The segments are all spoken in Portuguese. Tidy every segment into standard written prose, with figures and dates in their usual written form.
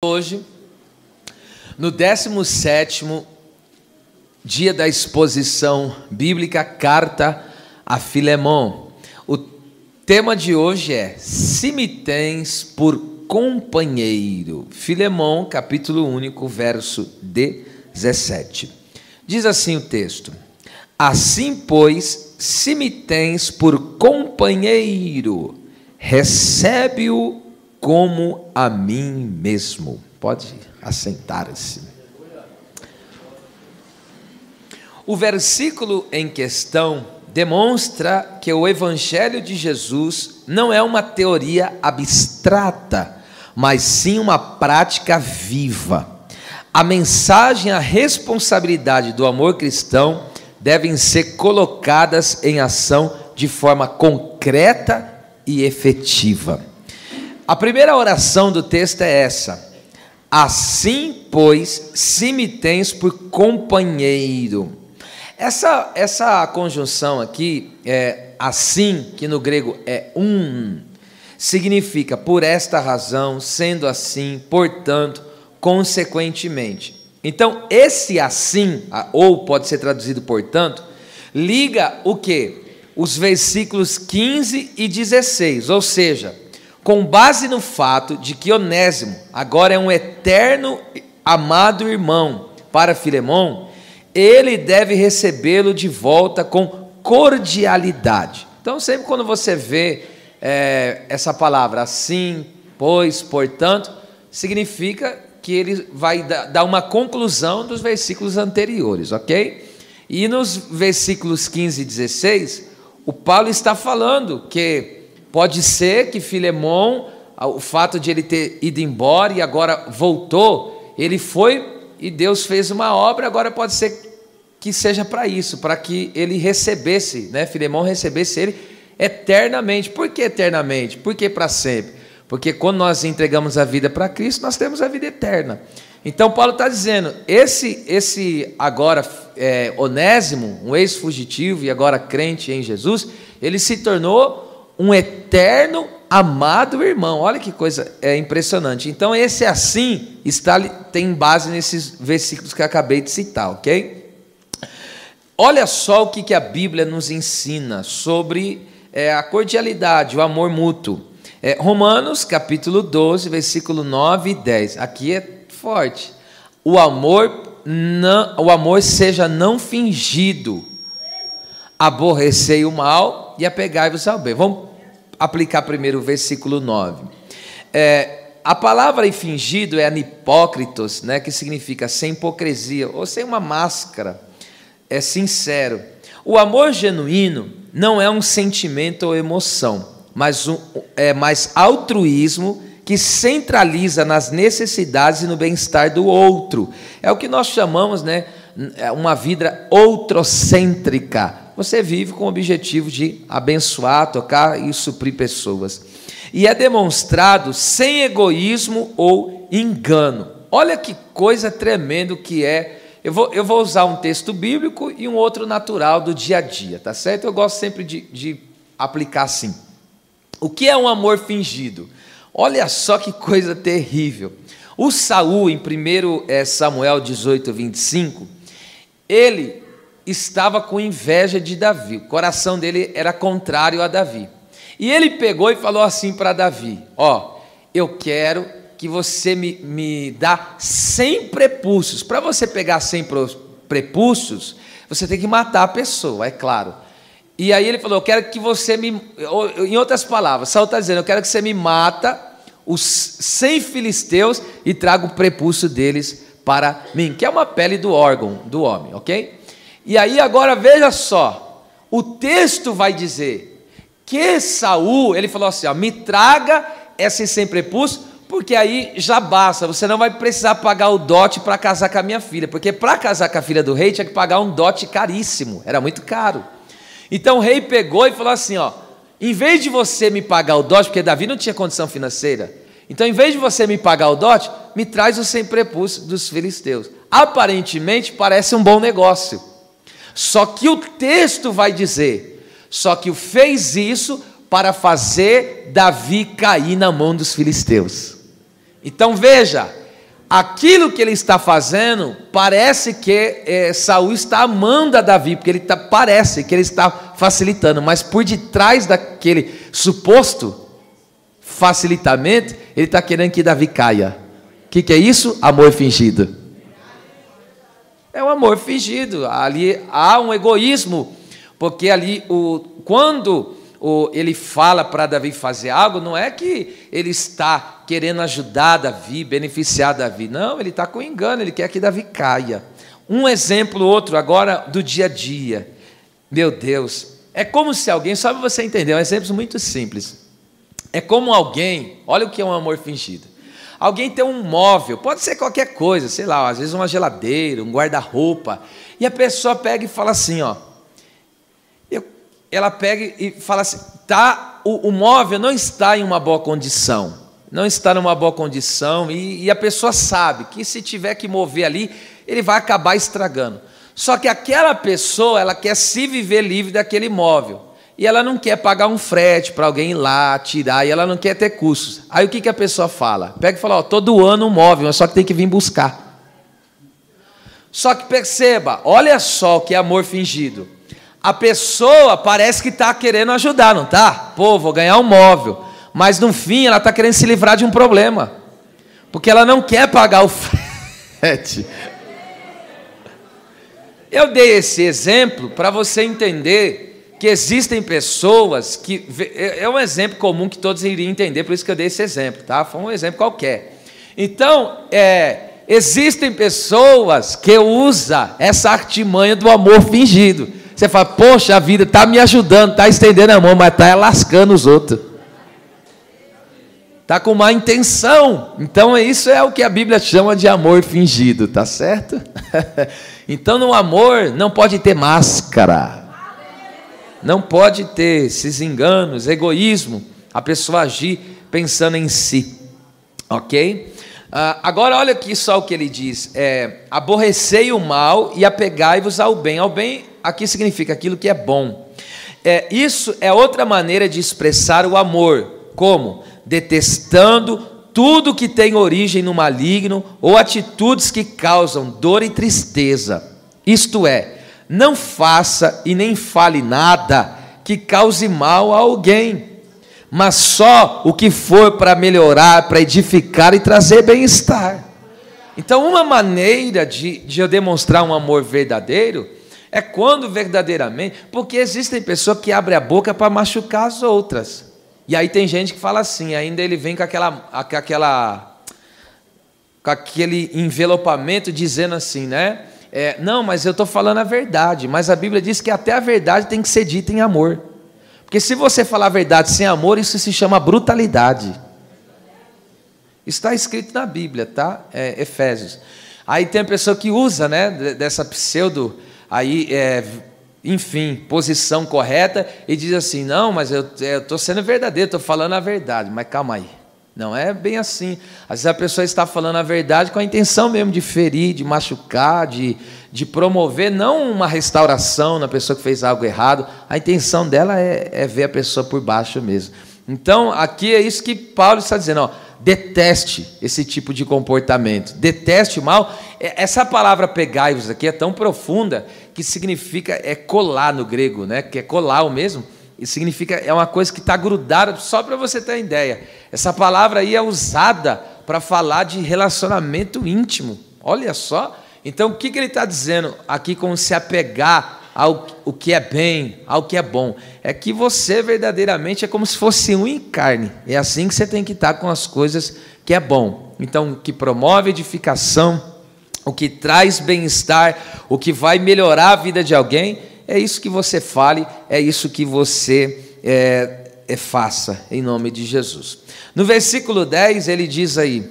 Hoje, no 17º dia da exposição bíblica, Carta a Filemon. O tema de hoje é: se me tens por companheiro. Filemon, capítulo único, verso 17. Diz assim o texto: assim, pois, se me tens por companheiro, recebe-o como a mim mesmo. Pode assentar-se. O versículo em questão demonstra que o Evangelho de Jesus não é uma teoria abstrata, mas sim uma prática viva. A mensagem e a responsabilidade do amor cristão devem ser colocadas em ação de forma concreta e efetiva. A primeira oração do texto é essa: assim, pois, se me tens por companheiro. Essa conjunção aqui, assim, que no grego é significa por esta razão, sendo assim, portanto, consequentemente. Então, esse assim, ou pode ser traduzido portanto, liga o quê? Os versículos 15 e 16, ou seja, com base no fato de que Onésimo agora é um eterno amado irmão para Filemon, ele deve recebê-lo de volta com cordialidade. Então, sempre quando você vê essa palavra assim, pois, portanto, significa que ele vai dar uma conclusão dos versículos anteriores, ok? E nos versículos 15 e 16, o Paulo está falando que pode ser que Filemon, o fato de ele ter ido embora e agora voltou, ele foi e Deus fez uma obra, agora pode ser que seja para isso, para que ele recebesse, Filemon recebesse ele eternamente. Por que eternamente? Por que para sempre? Porque quando nós entregamos a vida para Cristo, nós temos a vida eterna. Então Paulo está dizendo, esse agora Onésimo, um ex-fugitivo e agora crente em Jesus, ele se tornou um eterno amado irmão. Olha que coisa impressionante. Então esse assim tem base nesses versículos que eu acabei de citar, ok? Olha só o que a Bíblia nos ensina sobre a cordialidade, o amor mútuo. Romanos capítulo 12, versículo 9 e 10. Aqui é forte. O amor seja não fingido. Aborrecei o mal e apegai-vos ao bem. Vamos aplicar primeiro o versículo 9. A palavra fingido é anipócritos, que significa sem hipocrisia, ou sem uma máscara, é sincero. O amor genuíno não é um sentimento ou emoção, mas altruísmo que centraliza nas necessidades e no bem-estar do outro. É o que nós chamamos, uma vida outrocêntrica. Você vive com o objetivo de abençoar, tocar e suprir pessoas. E é demonstrado sem egoísmo ou engano. Olha que coisa tremenda que é. Eu vou usar um texto bíblico e um outro natural do dia a dia, tá certo? Eu gosto sempre de aplicar assim. O que é um amor fingido? Olha só que coisa terrível. O Saul, em 1 Samuel 18, 25, ele estava com inveja de Davi. O coração dele era contrário a Davi. E ele pegou e falou assim para Davi: eu quero que você me dá 100 prepúcios. Para você pegar 100 prepúcios, você tem que matar a pessoa, é claro. E aí ele falou: eu quero que você em outras palavras, Saul está dizendo, eu quero que você me mata os 100 filisteus e traga o prepúcio deles para mim, que é uma pele do órgão do homem, ok? E aí agora veja só, o texto vai dizer que Saul, ele falou assim, me traga esses 100 prepúcios, porque aí já basta, você não vai precisar pagar o dote para casar com a minha filha, porque para casar com a filha do rei tinha que pagar um dote caríssimo, era muito caro. Então o rei pegou e falou assim, em vez de você me pagar o dote, porque Davi não tinha condição financeira, então em vez de você me pagar o dote, me traz os 100 prepúcios dos filisteus. Aparentemente parece um bom negócio, só que o texto vai dizer, só que fez isso para fazer Davi cair na mão dos filisteus. Então veja, aquilo que ele está fazendo, parece que Saul está amando a Davi, porque parece que ele está facilitando, mas por detrás daquele suposto facilitamento, ele está querendo que Davi caia. O que é isso? Amor fingido. É um amor fingido. Ali há um egoísmo, porque ali quando ele fala para Davi fazer algo, não é que ele está querendo ajudar Davi, beneficiar Davi, não, ele está com engano, ele quer que Davi caia. Um exemplo, outro agora do dia a dia. Meu Deus, é como se alguém, só para você entender, é um exemplo muito simples. É como alguém, olha o que é um amor fingido. Alguém tem um móvel, pode ser qualquer coisa, sei lá, às vezes uma geladeira, um guarda-roupa, e a pessoa pega e fala assim, ó, ela pega e fala assim, o móvel não está em uma boa condição, não está numa boa condição, e a pessoa sabe que se tiver que mover ali, ele vai acabar estragando. Só que aquela pessoa, ela quer se viver livre daquele móvel, e ela não quer pagar um frete para alguém ir lá, tirar, e ela não quer ter custos. Aí o que a pessoa fala? Pega e fala, estou doando um móvel, só que tem que vir buscar. Só que perceba, olha só o que é amor fingido. A pessoa parece que está querendo ajudar, não está? Pô, vou ganhar um móvel. Mas no fim ela está querendo se livrar de um problema. Porque ela não quer pagar o frete. Eu dei esse exemplo para você entender que existem pessoas que... É um exemplo comum que todos iriam entender, por isso que eu dei esse exemplo, tá? Foi um exemplo qualquer. Então, existem pessoas que usam essa artimanha do amor fingido. Você fala, poxa, a vida está me ajudando, está estendendo a mão, mas está lascando os outros. Está com má intenção. Então, isso é o que a Bíblia chama de amor fingido, tá certo? Então, no amor não pode ter máscara. Não pode ter esses enganos, egoísmo, a pessoa agir pensando em si. Ok? Agora, olha aqui só o que ele diz. Aborrecei o mal e apegai-vos ao bem. Ao bem, aqui significa aquilo que é bom. Isso é outra maneira de expressar o amor. Como? Detestando tudo que tem origem no maligno ou atitudes que causam dor e tristeza. Isto é, não faça e nem fale nada que cause mal a alguém, mas só o que for para melhorar, para edificar e trazer bem-estar. Então, uma maneira de eu demonstrar um amor verdadeiro é quando verdadeiramente, porque existem pessoas que abrem a boca para machucar as outras. E aí tem gente que fala assim, ainda ele vem com aquele envelopamento dizendo assim, né? Não, mas eu estou falando a verdade, mas a Bíblia diz que até a verdade tem que ser dita em amor, porque se você falar a verdade sem amor, isso se chama brutalidade. Está escrito na Bíblia, tá? Efésios. Aí tem a pessoa que usa, né, dessa pseudo, aí, enfim, posição correta, e diz assim, não, mas eu estou sendo verdadeiro, estou falando a verdade, mas calma aí. Não é bem assim. Às vezes a pessoa está falando a verdade com a intenção mesmo de ferir, de machucar, de promover, não uma restauração na pessoa que fez algo errado. A intenção dela é ver a pessoa por baixo mesmo. Então, aqui é isso que Paulo está dizendo, ó, deteste esse tipo de comportamento, deteste o mal. Essa palavra pegai-vos aqui é tão profunda que significa, colar no grego, né? Que é colar o mesmo. Isso significa, é uma coisa que está grudada, só para você ter uma ideia. Essa palavra aí é usada para falar de relacionamento íntimo. Olha só. Então, o que ele está dizendo aqui com se apegar ao que é bem, ao que é bom? É que você verdadeiramente é como se fosse unha e carne. É assim que você tem que estar com as coisas que é bom. Então, o que promove edificação, o que traz bem-estar, o que vai melhorar a vida de alguém, é isso que você fale, é isso que você faça, em nome de Jesus. No versículo 10, ele diz aí,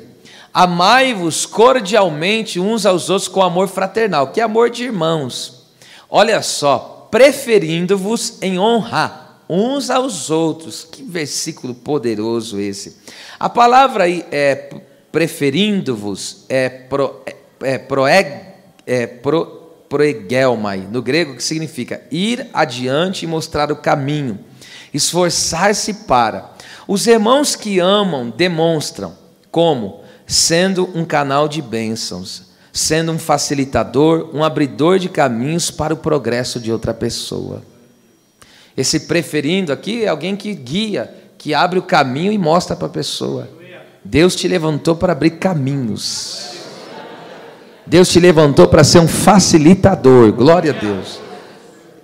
amai-vos cordialmente uns aos outros com amor fraternal, que é amor de irmãos. Olha só, preferindo-vos em honra uns aos outros. Que versículo poderoso esse. A palavra aí preferindo-vos proegelmai, no grego, que significa ir adiante e mostrar o caminho, esforçar-se para. Os irmãos que amam demonstram como? sendo um canal de bênçãos, sendo um facilitador, um abridor de caminhos para o progresso de outra pessoa. Esse preferindo aqui é alguém que guia, que abre o caminho e mostra para a pessoa. Deus te levantou para abrir caminhos. Deus te levantou para ser um facilitador. Glória a Deus.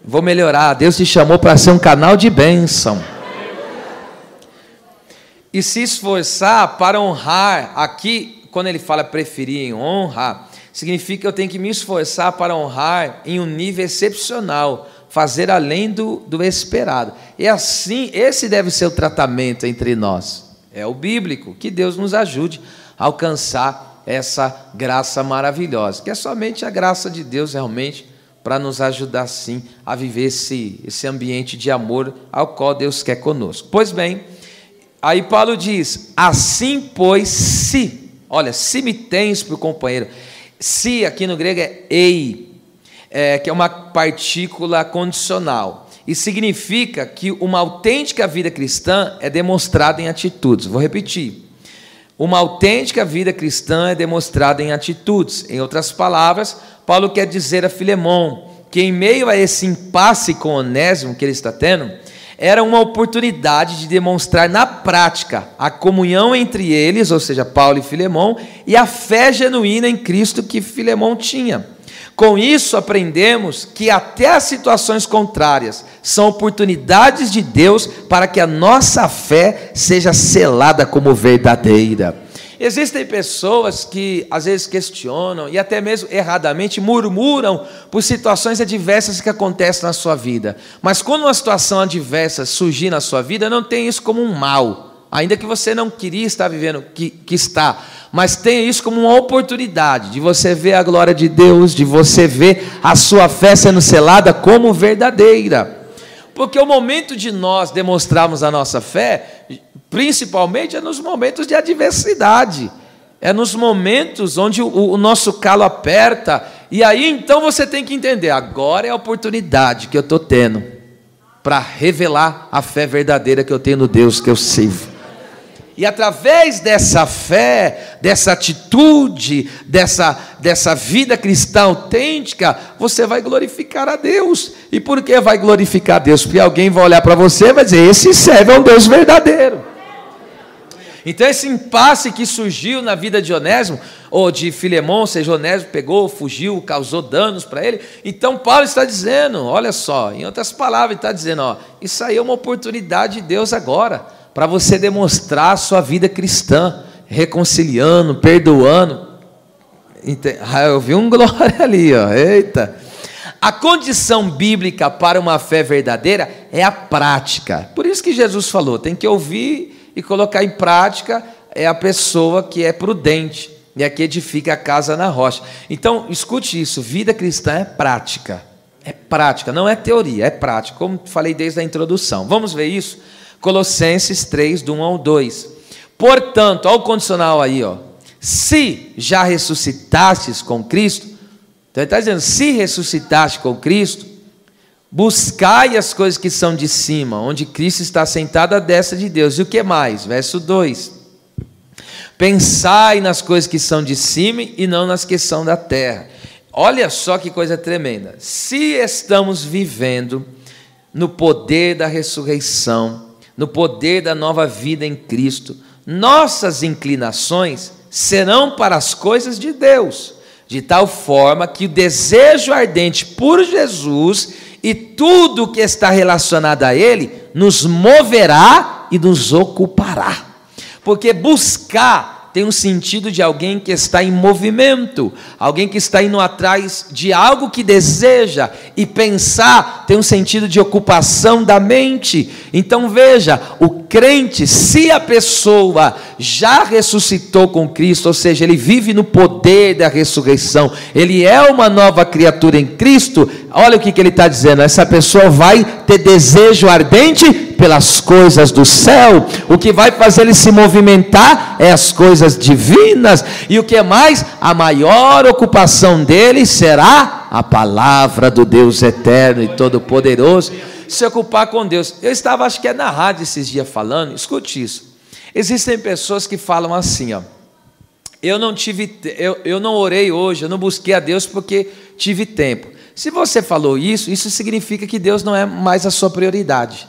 Vou melhorar. Deus te chamou para ser um canal de bênção. E se esforçar para honrar. Aqui, quando ele fala preferir em honra, significa que eu tenho que me esforçar para honrar em um nível excepcional, fazer além do esperado. E assim, esse deve ser o tratamento entre nós. É o bíblico. Que Deus nos ajude a alcançar essa graça maravilhosa, que é somente a graça de Deus realmente, para nos ajudar sim a viver esse ambiente de amor ao qual Deus quer conosco. Pois bem, aí Paulo diz, assim pois se, olha, se me tens por companheiro, se aqui no grego é ei, que é uma partícula condicional, e significa que uma autêntica vida cristã é demonstrada em atitudes. Vou repetir, uma autêntica vida cristã é demonstrada em atitudes. Em outras palavras, Paulo quer dizer a Filemon que em meio a esse impasse com Onésimo que ele está tendo, era uma oportunidade de demonstrar na prática a comunhão entre eles, ou seja, Paulo e Filemon, e a fé genuína em Cristo que Filemon tinha. Com isso aprendemos que até as situações contrárias são oportunidades de Deus para que a nossa fé seja selada como verdadeira. Existem pessoas que às vezes questionam e até mesmo erradamente murmuram por situações adversas que acontecem na sua vida. Mas quando uma situação adversa surgir na sua vida, não tem isso como um mal, ainda que você não queria estar vivendo que está, mas tenha isso como uma oportunidade de você ver a glória de Deus, de você ver a sua fé sendo selada como verdadeira. Porque o momento de nós demonstrarmos a nossa fé, principalmente é nos momentos de adversidade, é nos momentos onde o nosso calo aperta, e aí então você tem que entender, agora é a oportunidade que eu estou tendo para revelar a fé verdadeira que eu tenho no Deus que eu sirvo. E através dessa fé, dessa atitude, dessa vida cristã autêntica, você vai glorificar a Deus. E por que vai glorificar a Deus? Porque alguém vai olhar para você e vai dizer, esse serve a um Deus verdadeiro. Então esse impasse que surgiu na vida de Onésimo, ou de Filemon, ou seja, Onésimo pegou, fugiu, causou danos para ele. Então Paulo está dizendo, olha só, em outras palavras, ele está dizendo, ó, isso aí é uma oportunidade de Deus agora, para você demonstrar a sua vida cristã, reconciliando, perdoando. Eu vi um glória ali, ó. Eita. A condição bíblica para uma fé verdadeira é a prática. Por isso que Jesus falou, tem que ouvir e colocar em prática, é a pessoa que é prudente, e a que edifica a casa na rocha. Então, escute isso, vida cristã é prática. É prática, não é teoria, é prática, como falei desde a introdução. Vamos ver isso? Colossenses 3, do 1 ao 2. Portanto, olha o condicional aí, ó. Se já ressuscitastes com Cristo, então ele está dizendo, se ressuscitaste com Cristo, buscai as coisas que são de cima, onde Cristo está sentado à destra de Deus. E o que mais? Verso 2. Pensai nas coisas que são de cima e não nas que são da terra. Olha só que coisa tremenda. Se estamos vivendo no poder da ressurreição, no poder da nova vida em Cristo, nossas inclinações serão para as coisas de Deus, de tal forma que o desejo ardente por Jesus e tudo que está relacionado a Ele nos moverá e nos ocupará. Porque buscar tem um sentido de alguém que está em movimento, alguém que está indo atrás de algo que deseja, e pensar tem um sentido de ocupação da mente. Então veja, o crente, se a pessoa já ressuscitou com Cristo, ou seja, ele vive no poder da ressurreição, ele é uma nova criatura em Cristo, olha o que ele está dizendo, essa pessoa vai ter desejo ardente pelas coisas do céu. O que vai fazer ele se movimentar é as coisas divinas. E o que mais? A maior ocupação dele será a palavra do Deus eterno e todo-poderoso. Se ocupar com Deus. Eu estava, acho que é na rádio esses dias falando, escute isso. Existem pessoas que falam assim, ó, eu não orei hoje, eu não busquei a Deus porque tive tempo. Se você falou isso significa que Deus não é mais a sua prioridade.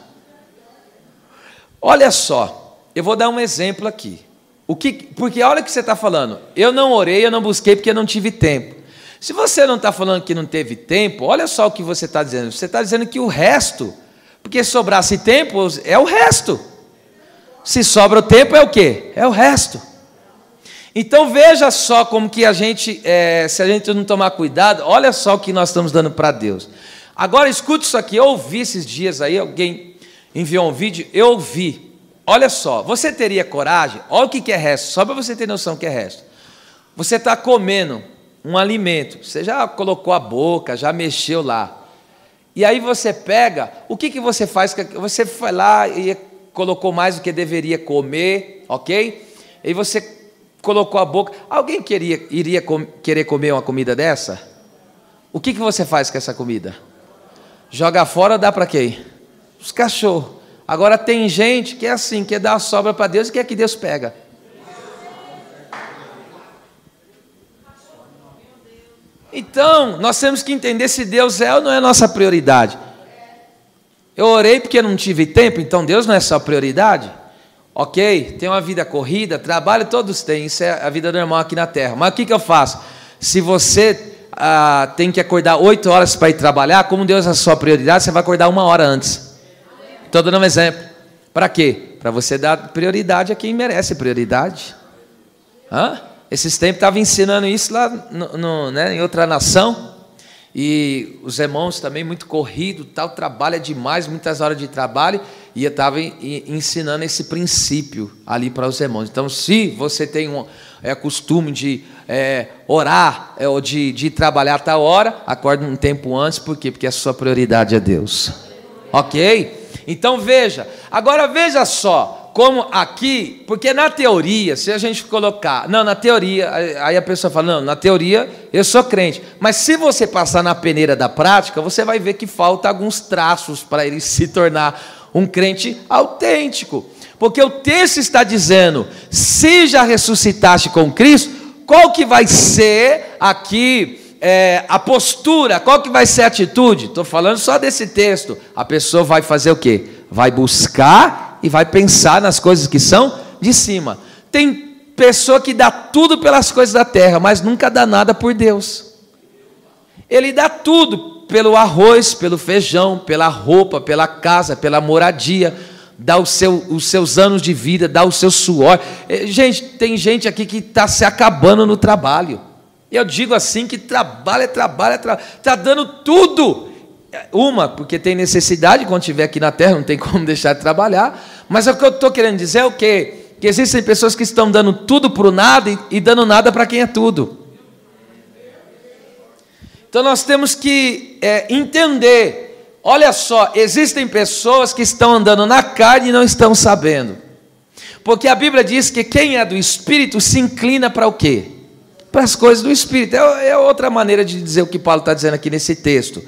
Olha só, eu vou dar um exemplo aqui. Porque olha o que você está falando. Eu não orei, eu não busquei porque eu não tive tempo. Se você não está falando que não teve tempo, olha só o que você está dizendo. Você está dizendo que o resto, porque sobrasse tempo, é o resto. Se sobra o tempo, é o quê? É o resto. Então veja só como que se a gente não tomar cuidado, olha só o que nós estamos dando para Deus. Agora escute isso aqui, eu ouvi esses dias aí, alguém enviou um vídeo, eu ouvi. Olha só, você teria coragem? Olha o que é resto, só para você ter noção do que é resto. Você está comendo um alimento, você já colocou a boca, já mexeu lá. E aí você pega, o que você faz? Você foi lá e colocou mais do que deveria comer, ok? E você colocou a boca. Alguém iria querer comer uma comida dessa? O que você faz com essa comida? Joga fora ou dá para quem? Os cachorros. Agora tem gente que é assim, quer dar a sobra para Deus e quer que Deus pega. Então, nós temos que entender se Deus é ou não é a nossa prioridade. Eu orei porque não tive tempo, então Deus não é só prioridade? Ok, tem uma vida corrida, trabalho todos têm, isso é a vida normal aqui na Terra. Mas o que eu faço? Se você tem que acordar 8 horas para ir trabalhar, como Deus é a sua prioridade, você vai acordar 1 hora antes. Estou dando um exemplo. Para quê? Para você dar prioridade a quem merece prioridade. Esses tempos estava ensinando isso lá em outra nação. E os irmãos também muito corrido, trabalha demais, muitas horas de trabalho, e eu estava ensinando esse princípio ali para os irmãos. Então, se você tem costume de orar ou de trabalhar a tal hora, acorde um tempo antes, por quê? Porque a sua prioridade é Deus. Ok? Então veja, agora veja só, como aqui, porque na teoria, se a gente colocar, na teoria, aí a pessoa fala, na teoria eu sou crente, mas se você passar na peneira da prática, você vai ver que falta alguns traços para ele se tornar um crente autêntico, porque o texto está dizendo, se já ressuscitaste com Cristo, qual que vai ser aqui a postura, qual que vai ser a atitude? Estou falando só desse texto, a pessoa vai fazer o quê? Vai buscar e vai pensar nas coisas que são de cima. Tem pessoa que dá tudo pelas coisas da terra, mas nunca dá nada por Deus. Ele dá tudo pelo arroz, pelo feijão, pela roupa, pela casa, pela moradia, dá os seus anos de vida, dá o seu suor. Gente, tem gente aqui que está se acabando no trabalho. Eu digo assim que trabalha, está dando tudo. Porque tem necessidade, quando estiver aqui na terra, não tem como deixar de trabalhar. Mas o que eu estou querendo dizer é o quê? Que existem pessoas que estão dando tudo para o nada e dando nada para quem é tudo. Então nós temos que entender. Olha só, existem pessoas que estão andando na carne e não estão sabendo. Porque a Bíblia diz que quem é do Espírito se inclina para o quê? Para as coisas do Espírito. É outra maneira de dizer o que Paulo está dizendo aqui nesse texto.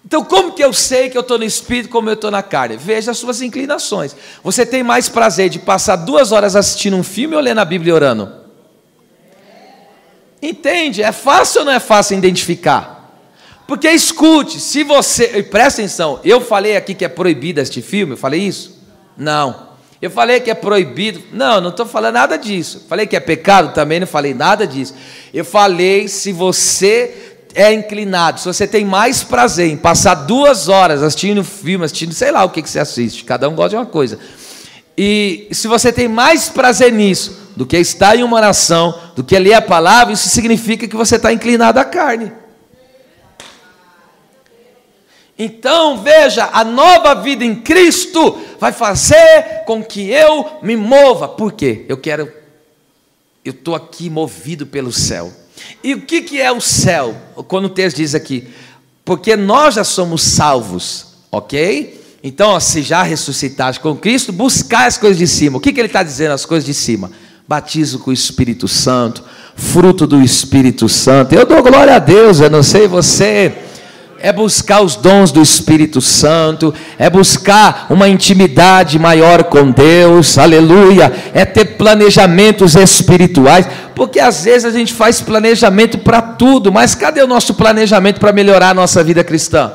Então, como que eu sei que eu estou no Espírito, como eu estou na carne? Veja as suas inclinações. Você tem mais prazer de passar 2 horas assistindo um filme ou lendo a Bíblia e orando? Entende? É fácil ou não é fácil identificar? Porque escute, se você... Presta atenção, eu falei aqui que é proibido este filme, eu falei isso? Não. Eu falei que é proibido? Não estou falando nada disso. Falei que é pecado? Também não falei nada disso. Eu falei se você é inclinado, se você tem mais prazer em passar 2 horas assistindo filme, assistindo sei lá o que você assiste, cada um gosta de uma coisa. E se você tem mais prazer nisso do que estar em uma oração, do que ler a palavra, isso significa que você está inclinado à carne. Então, veja, a nova vida em Cristo vai fazer com que eu me mova. Por quê? Eu estou aqui movido pelo céu. E o que é o céu? Quando o texto diz aqui, porque nós já somos salvos, ok? Então, se já ressuscitaste com Cristo, buscar as coisas de cima. O que ele está dizendo, as coisas de cima? Batismo com o Espírito Santo, fruto do Espírito Santo. Eu dou glória a Deus, eu não sei você... é buscar os dons do Espírito Santo, é buscar uma intimidade maior com Deus, aleluia, é ter planejamentos espirituais, porque às vezes a gente faz planejamento para tudo, mas cadê o nosso planejamento para melhorar a nossa vida cristã?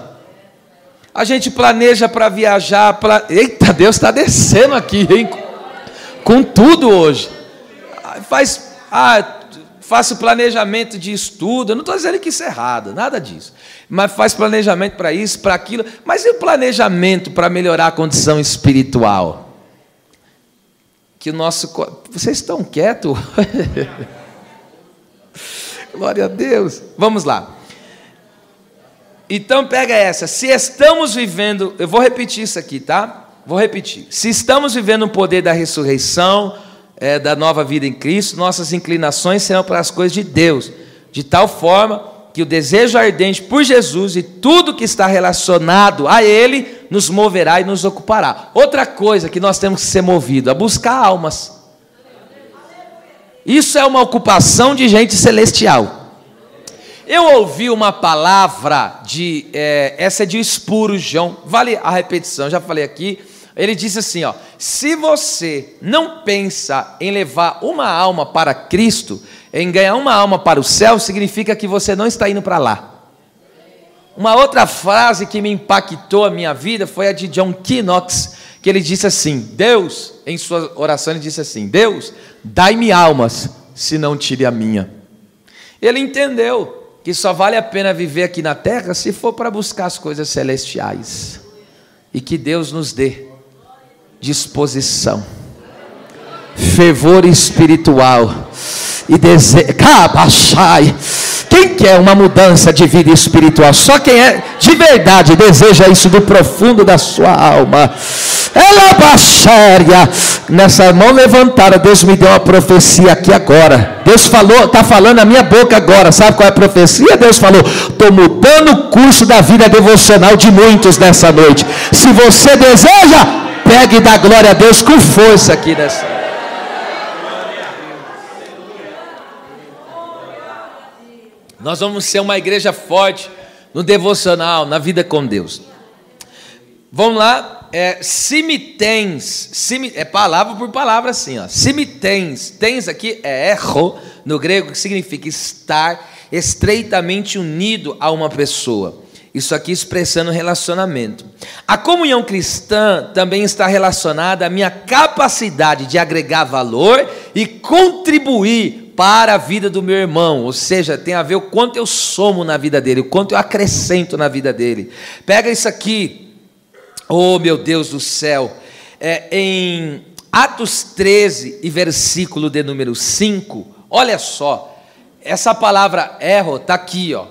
A gente planeja para viajar, eita, Deus está descendo aqui, hein? Com tudo hoje, faço planejamento de estudo, eu não estou dizendo que isso é errado, nada disso, mas faz planejamento para isso, para aquilo, mas e o planejamento para melhorar a condição espiritual? Que o nosso... Vocês estão quietos? Glória a Deus. Vamos lá. Então pega essa, se estamos vivendo, eu vou repetir isso aqui, tá? Vou repetir. Se estamos vivendo o poder da ressurreição, da nova vida em Cristo, nossas inclinações serão para as coisas de Deus, de tal forma que o desejo ardente por Jesus e tudo que está relacionado a Ele nos moverá e nos ocupará. Outra coisa que nós temos que ser movidos, a buscar almas. Isso é uma ocupação de gente celestial. Eu ouvi uma palavra essa é de Spurgeon, vale a repetição, já falei aqui. Ele disse assim, ó: se você não pensa em levar uma alma para Cristo, em ganhar uma alma para o céu, significa que você não está indo para lá. Uma outra frase que me impactou a minha vida foi a de John Knox, que ele disse assim, Deus, em sua oração ele disse assim, Deus, dai-me almas, se não tire a minha. Ele entendeu que só vale a pena viver aqui na terra se for para buscar as coisas celestiais. E que Deus nos dê disposição, fervor espiritual e desejo. Quem quer uma mudança de vida espiritual? Só quem é de verdade deseja isso do profundo da sua alma. Ela baixaria. Nessa mão levantada, Deus me deu uma profecia aqui agora. Deus falou, está falando na minha boca agora. Sabe qual é a profecia? Deus falou: estou mudando o curso da vida devocional de muitos nessa noite. Se você deseja, pegue e dá glória a Deus com força aqui nessa. Nós vamos ser uma igreja forte no devocional, na vida com Deus. Vamos lá. Se me tens, é palavra por palavra assim, ó. Se me tens aqui é erro no grego, que significa estar estreitamente unido a uma pessoa. Isso aqui expressando relacionamento. A comunhão cristã também está relacionada à minha capacidade de agregar valor e contribuir para a vida do meu irmão, ou seja, tem a ver o quanto eu somo na vida dele, o quanto eu acrescento na vida dele. Pega isso aqui, oh meu Deus do céu, em Atos 13 e versículo de número 5, olha só, essa palavra erro está aqui, ó.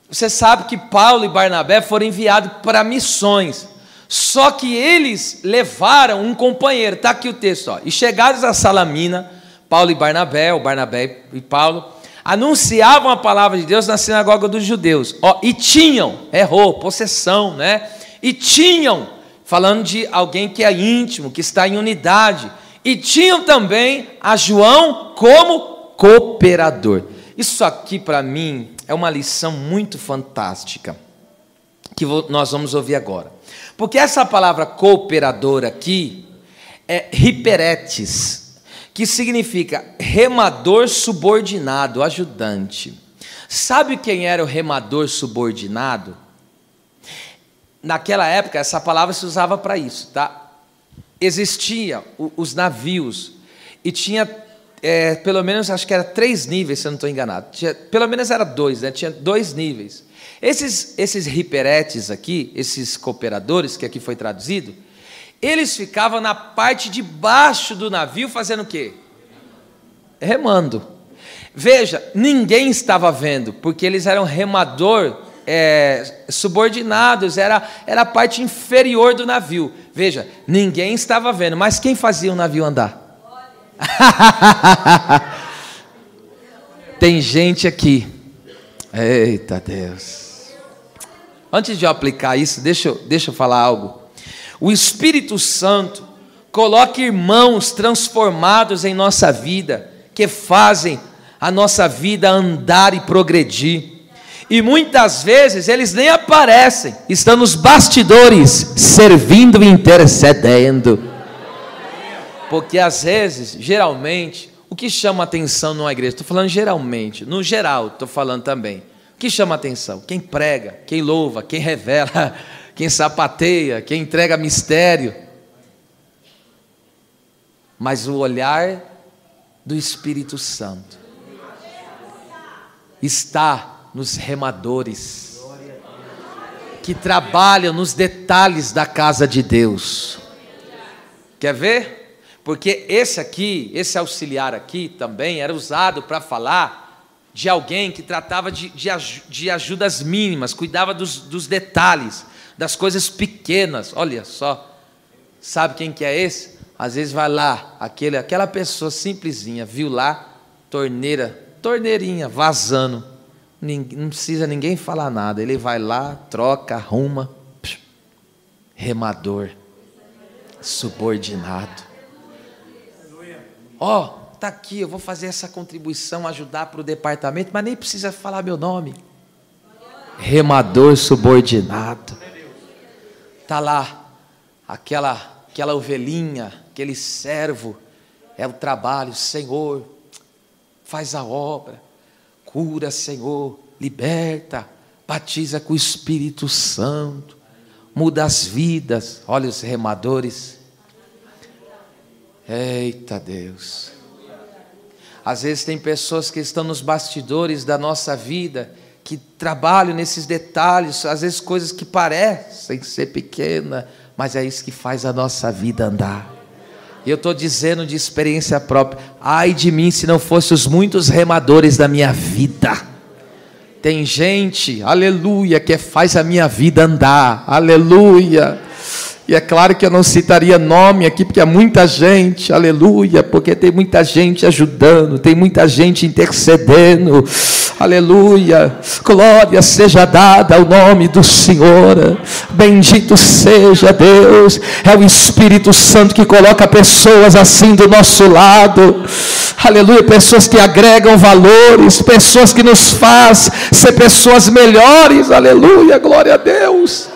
Você sabe que Paulo e Barnabé foram enviados para missões, só que eles levaram um companheiro, está aqui o texto, ó. E chegados a Salamina, Paulo e Barnabé, ou Barnabé e Paulo, anunciavam a palavra de Deus na sinagoga dos judeus, ó, e tinham, possessão, né? E tinham, falando de alguém que é íntimo, que está em unidade, e tinham também a João como cooperador. Isso aqui para mim é uma lição muito fantástica, que nós vamos ouvir agora. Porque essa palavra cooperador aqui é hiperetes, que significa remador subordinado, ajudante. Sabe quem era o remador subordinado? Naquela época, essa palavra se usava para isso, tá? Existiam os navios, e tinha, pelo menos, acho que era 3 níveis, se eu não estou enganado. Pelo menos era 2, né? Tinha 2 níveis. Esses hiperetes aqui, esses cooperadores, que aqui foi traduzido, eles ficavam na parte de baixo do navio fazendo o quê? Remando. Veja, ninguém estava vendo, porque eles eram remador subordinados, era a parte inferior do navio. Veja, ninguém estava vendo, mas quem fazia o navio andar? Tem gente aqui. Eita Deus. Antes de eu aplicar isso, deixa eu falar algo. O Espírito Santo coloca irmãos transformados em nossa vida, que fazem a nossa vida andar e progredir. E muitas vezes eles nem aparecem, estão nos bastidores, servindo e intercedendo. Porque às vezes, geralmente, o que chama atenção numa igreja, estou falando geralmente, no geral estou falando também, o que chama atenção? Quem prega, quem louva, quem revela, quem sapateia, quem entrega mistério. Mas o olhar do Espírito Santo está nos remadores, que trabalham nos detalhes da casa de Deus. Quer ver? Porque esse auxiliar aqui também era usado para falar de alguém que tratava de ajudas mínimas, cuidava dos detalhes, das coisas pequenas. Olha só, sabe quem que é esse? Às vezes vai lá, aquela pessoa simplesinha, viu lá, torneirinha vazando. Não precisa ninguém falar nada, ele vai lá, troca, arruma. Remador, subordinado. Está aqui, eu vou fazer essa contribuição, ajudar para o departamento, mas nem precisa falar meu nome. Remador subordinado. Está lá, aquela ovelhinha, aquele servo, é o trabalho, Senhor, faz a obra. Cura, Senhor, liberta, batiza com o Espírito Santo, muda as vidas. Olha os remadores. Eita Deus. Às vezes tem pessoas que estão nos bastidores da nossa vida, que trabalham nesses detalhes, às vezes coisas que parecem ser pequenas, mas é isso que faz a nossa vida andar. E eu estou dizendo de experiência própria, ai de mim se não fossem os muitos remadores da minha vida. Tem gente, aleluia, que faz a minha vida andar, aleluia. E é claro que eu não citaria nome aqui, porque há muita gente, aleluia, porque tem muita gente ajudando, tem muita gente intercedendo, aleluia, glória seja dada ao nome do Senhor, bendito seja Deus. É o Espírito Santo que coloca pessoas assim do nosso lado, aleluia, pessoas que agregam valores, pessoas que nos faz ser pessoas melhores, aleluia, glória a Deus.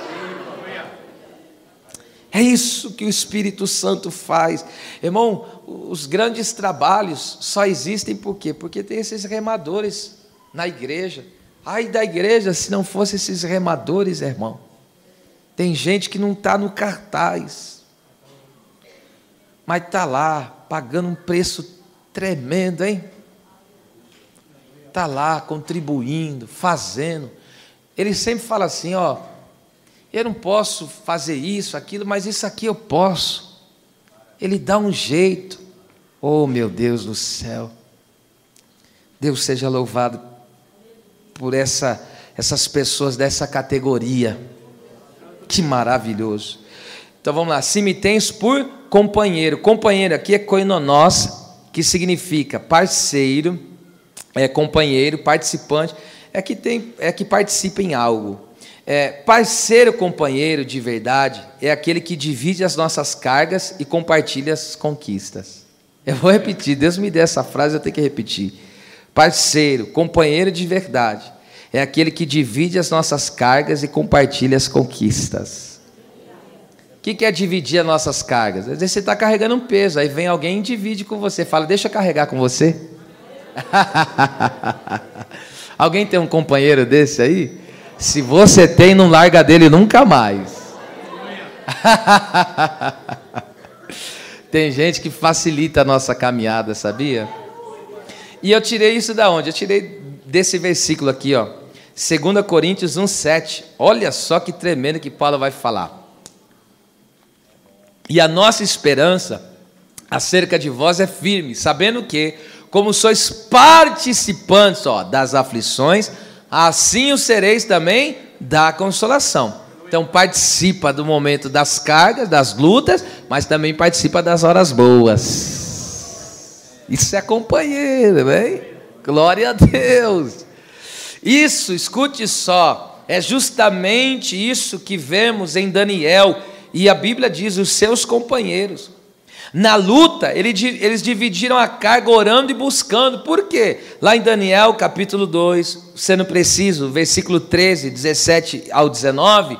É isso que o Espírito Santo faz. Irmão, os grandes trabalhos só existem por quê? Porque tem esses remadores na igreja. Ai da igreja se não fosse esses remadores, irmão. Tem gente que não está no cartaz, mas está lá, pagando um preço tremendo, hein? Está lá, contribuindo, fazendo. Ele sempre fala assim, eu não posso fazer isso, aquilo, mas isso aqui eu posso. Ele dá um jeito. Oh, meu Deus do céu. Deus seja louvado por essas pessoas dessa categoria. Que maravilhoso. Então vamos lá. Se me tens por companheiro. Companheiro aqui é koinonós, que significa parceiro, companheiro, participante, que participa em algo. Parceiro, companheiro de verdade é aquele que divide as nossas cargas e compartilha as conquistas. Eu vou repetir, Deus me deu essa frase, eu tenho que repetir. Parceiro, companheiro de verdade é aquele que divide as nossas cargas e compartilha as conquistas. O que é dividir as nossas cargas? Às vezes você está carregando um peso, aí vem alguém e divide com você, fala, deixa eu carregar com você. Alguém tem um companheiro desse aí? Se você tem, não larga dele nunca mais. Tem gente que facilita a nossa caminhada, sabia? E eu tirei isso da onde? Eu tirei desse versículo aqui, 2 Coríntios 1:7. Olha só que tremendo que Paulo vai falar. E a nossa esperança acerca de vós é firme, sabendo que, como sois participantes das aflições, assim o sereis também da consolação. Então participa do momento das cargas, das lutas, mas também participa das horas boas. Isso é companheiro, hein? Glória a Deus. Isso, escute só, é justamente isso que vemos em Daniel, e a Bíblia diz, os seus companheiros. Na luta, eles dividiram a carga orando e buscando. Por quê? Lá em Daniel, capítulo 2, sendo preciso, versículo 13, 17 ao 19,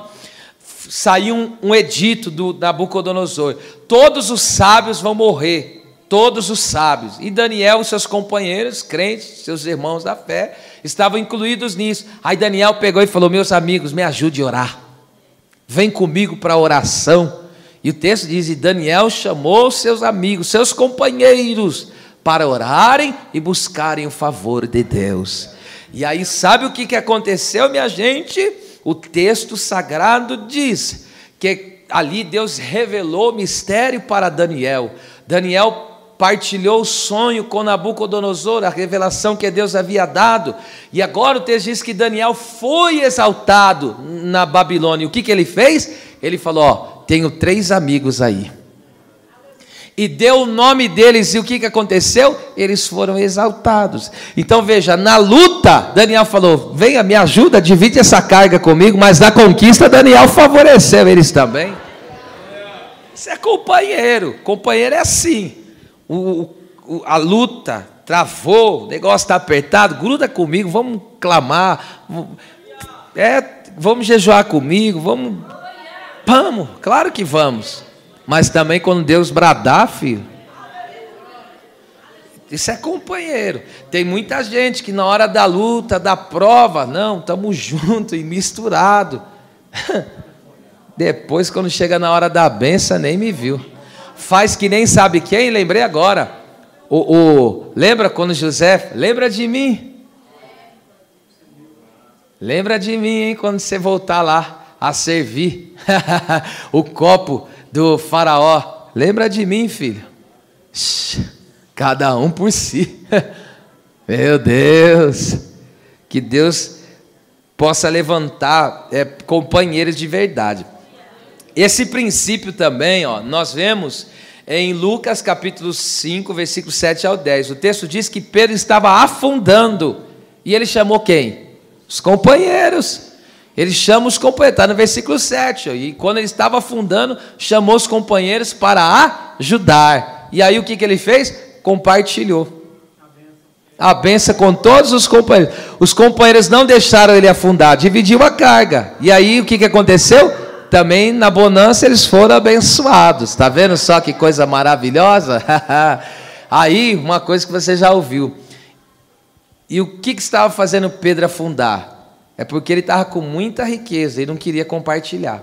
saiu um edito do Nabucodonosor: todos os sábios vão morrer, todos os sábios. E Daniel e seus companheiros, crentes, seus irmãos da fé, estavam incluídos nisso. Aí Daniel pegou e falou: meus amigos, me ajude a orar, vem comigo para a oração. E o texto diz: e Daniel chamou seus amigos, seus companheiros, para orarem e buscarem o favor de Deus. E aí sabe o que aconteceu, minha gente? O texto sagrado diz que ali Deus revelou o mistério para Daniel. Daniel partilhou o sonho com Nabucodonosor, a revelação que Deus havia dado. E agora o texto diz que Daniel foi exaltado na Babilônia. O que ele fez? Ele falou: ó, tenho 3 amigos aí. E deu o nome deles, e o que aconteceu? Eles foram exaltados. Então veja, na luta, Daniel falou: venha, me ajuda, divide essa carga comigo. Mas na conquista, Daniel favoreceu eles também. Isso é companheiro. Companheiro é assim. A luta travou, o negócio está apertado, gruda comigo, vamos clamar, vamos jejuar comigo, vamos, claro que vamos. Mas também quando Deus bradar, filho, isso é companheiro. Tem muita gente que na hora da luta, da prova, não, estamos juntos e misturados. Depois, quando chega na hora da benção, nem me viu. Faz que nem sabe quem. Lembrei agora. Lembra quando José, lembra de mim? Lembra de mim, hein, quando você voltar lá a servir o copo do faraó. Lembra de mim, filho? Cada um por si. Meu Deus. Que Deus possa levantar companheiros de verdade. Esse princípio também, ó, nós vemos em Lucas capítulo 5, versículo 7 ao 10. O texto diz que Pedro estava afundando. E ele chamou quem? Os companheiros. Ele chama os companheiros, está no versículo 7. Ó, e quando ele estava afundando, chamou os companheiros para ajudar. E aí o que ele fez? Compartilhou a bênção com todos os companheiros. Os companheiros não deixaram ele afundar, dividiu a carga. E aí o que aconteceu? Também na bonança eles foram abençoados. Está vendo só que coisa maravilhosa? Aí uma coisa que você já ouviu. E o que estava fazendo Pedro afundar? É porque ele estava com muita riqueza e não queria compartilhar.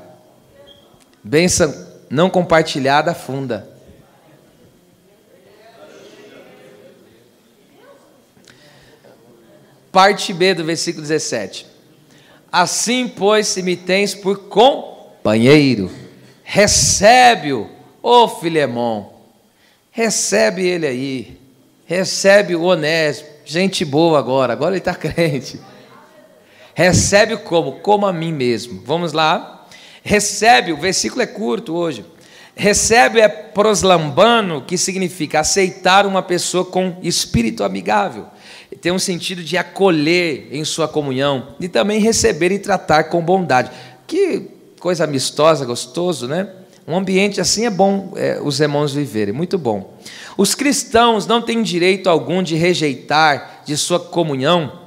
Bênção não compartilhada afunda. Parte B do versículo 17. Assim, pois, se me tens por companheiro, recebe-o, ô Filemon, recebe ele aí, recebe o Onésimo, gente boa agora ele está crente, recebe como a mim mesmo. Vamos lá, recebe, o versículo é curto hoje, recebe é proslambano, que significa aceitar uma pessoa com espírito amigável, tem um sentido de acolher em sua comunhão, e também receber e tratar com bondade. Que coisa amistosa, gostoso, né? Um ambiente assim é bom os irmãos viverem, muito bom. Os cristãos não têm direito algum de rejeitar de sua comunhão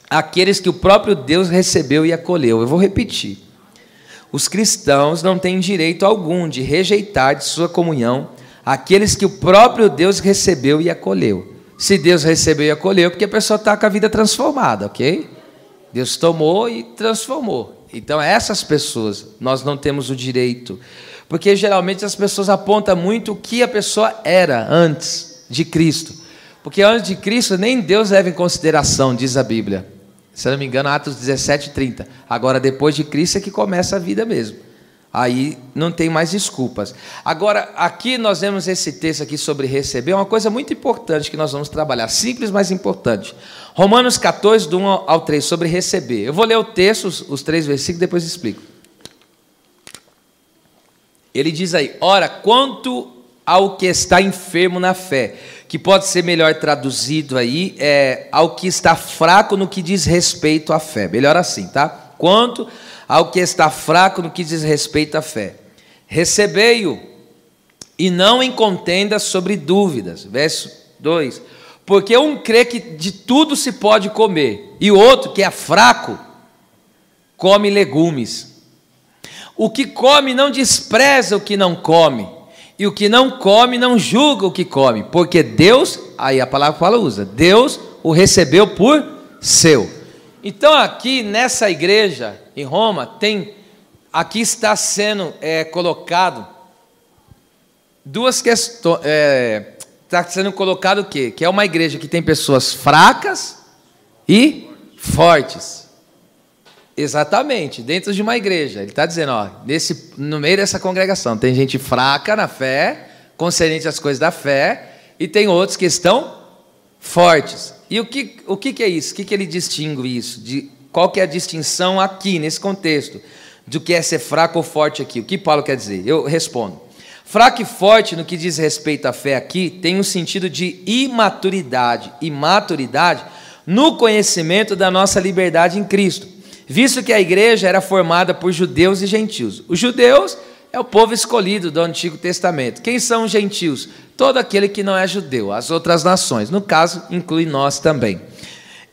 aqueles que o próprio Deus recebeu e acolheu. Eu vou repetir. Os cristãos não têm direito algum de rejeitar de sua comunhão aqueles que o próprio Deus recebeu e acolheu. Se Deus recebeu e acolheu, porque a pessoa está com a vida transformada, ok? Deus tomou e transformou. Então essas pessoas nós não temos o direito, porque geralmente as pessoas apontam muito o que a pessoa era antes de Cristo, porque antes de Cristo nem Deus leva em consideração, diz a Bíblia, se eu não me engano, Atos 17:30. Agora depois de Cristo é que começa a vida mesmo, aí não tem mais desculpas. Agora aqui nós vemos esse texto aqui sobre receber, uma coisa muito importante que nós vamos trabalhar, simples, mas importante. Romanos 14, do 1 ao 3, sobre receber. Eu vou ler o texto, os 3 versículos, depois explico. Ele diz aí: ora, quanto ao que está enfermo na fé, que pode ser melhor traduzido aí, ao que está fraco no que diz respeito à fé. Melhor assim, tá? Quanto ao que está fraco no que diz respeito à fé. Recebei-o e não em contenda sobre dúvidas. Verso 2. Porque um crê que de tudo se pode comer, e o outro, que é fraco, come legumes. O que come não despreza o que não come, e o que não come não julga o que come, porque Deus, aí a palavra que Paulo usa, Deus o recebeu por seu. Então aqui nessa igreja em Roma, aqui está sendo colocado duas questões, está sendo colocado o quê? Que é uma igreja que tem pessoas fracas e fortes. Exatamente, dentro de uma igreja. Ele está dizendo, no meio dessa congregação, tem gente fraca na fé, concernente às coisas da fé, e tem outros que estão fortes. E o que é isso? O que ele distingue isso? Qual que é a distinção aqui, nesse contexto, do que é ser fraco ou forte aqui? O que Paulo quer dizer? Eu respondo. Fraco e forte, no que diz respeito à fé aqui, tem um sentido de imaturidade e maturidade no conhecimento da nossa liberdade em Cristo, visto que a igreja era formada por judeus e gentios. Os judeus é o povo escolhido do Antigo Testamento. Quem são os gentios? Todo aquele que não é judeu, as outras nações. No caso, inclui nós também.